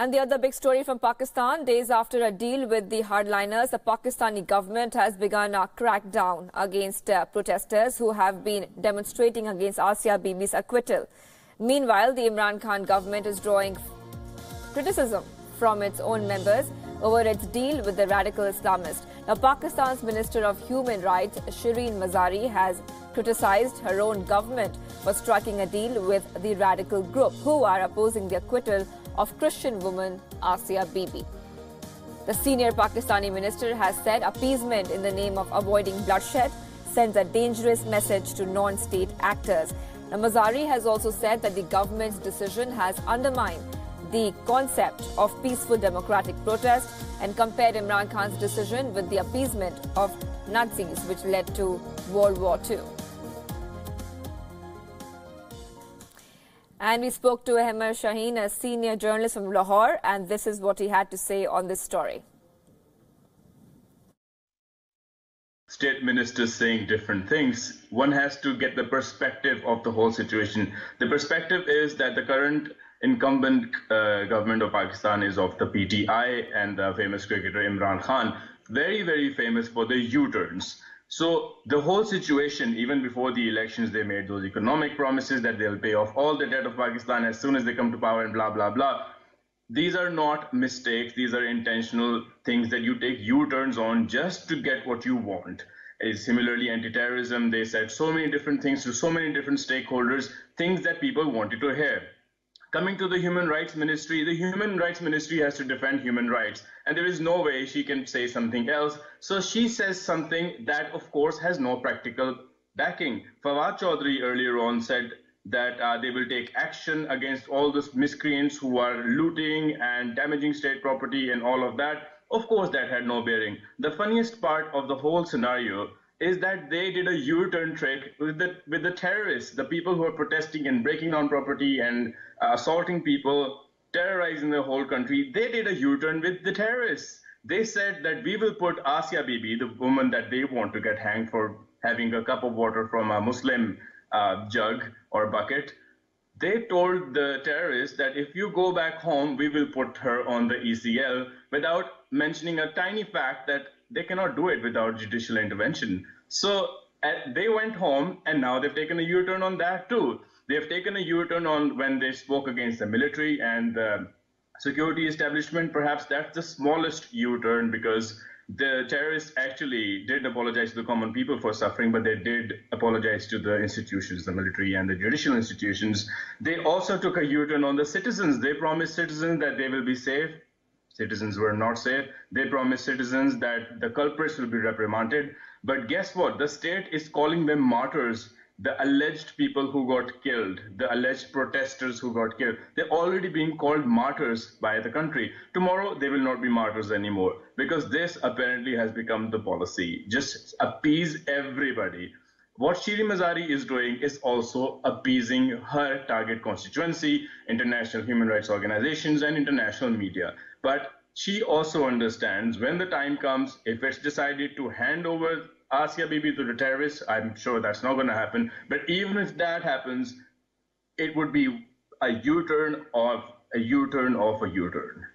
And the other big story from Pakistan, days after a deal with the hardliners, the Pakistani government has begun a crackdown against protesters who have been demonstrating against Asia Bibi's acquittal. Meanwhile, the Imran Khan government is drawing criticism from its own members over its deal with the radical Islamist. Now, Pakistan's Minister of Human Rights, Shireen Mazari, has criticized her own government for striking a deal with the radical group who are opposing the acquittal of Christian woman Asia Bibi. The senior Pakistani minister has said appeasement in the name of avoiding bloodshed sends a dangerous message to non-state actors. Now, Mazari has also said that the government's decision has undermined the concept of peaceful democratic protest and compared Imran Khan's decision with the appeasement of Nazis, which led to World War II. And we spoke to Ahmed Shaheen, a senior journalist from Lahore, and this is what he had to say on this story. State ministers saying different things. One has to get the perspective of the whole situation. The perspective is that the current incumbent government of Pakistan is of the PTI and the famous cricketer Imran Khan, very, very famous for the U-turns. So the whole situation, even before the elections, they made those economic promises that they'll pay off all the debt of Pakistan as soon as they come to power and blah, blah, blah. These are not mistakes. These are intentional things that you take U-turns on just to get what you want. Similarly, anti-terrorism, they said so many different things to so many different stakeholders, things that people wanted to hear. Coming to the Human Rights Ministry, the Human Rights Ministry has to defend human rights, and there is no way she can say something else. So she says something that, of course, has no practical backing. Fawad Chaudhry earlier on said that they will take action against all the miscreants who are looting and damaging state property and all of that. Of course, that had no bearing. The funniest part of the whole scenario is that they did a U-turn trick with the terrorists, the people who are protesting and breaking down property and assaulting people, terrorizing the whole country. They did a U-turn with the terrorists. They said that we will put Asia Bibi, the woman that they want to get hanged for having a cup of water from a Muslim jug or bucket. They told the terrorists that if you go back home, we will put her on the ECL, without mentioning a tiny fact that they cannot do it without judicial intervention. So they went home, and now they've taken a U-turn on that too. They've taken a U-turn on when they spoke against the military and the security establishment. Perhaps that's the smallest U-turn, because the terrorists actually did apologize to the common people for suffering, but they did apologize to the institutions, the military and the judicial institutions. They also took a U-turn on the citizens. They promised citizens that they will be safe. Citizens were not safe. They promised citizens that the culprits will be reprimanded. But guess what? The state is calling them martyrs. The alleged people who got killed, the alleged protesters who got killed, they're already being called martyrs by the country. Tomorrow, they will not be martyrs anymore, because this apparently has become the policy. Just appease everybody. What Shireen Mazari is doing is also appeasing her target constituency, international human rights organizations and international media. But she also understands when the time comes, if it's decided to hand over Asia Bibi to the terrorists, I'm sure that's not going to happen. But even if that happens, it would be a U-turn of a U-turn of a U-turn.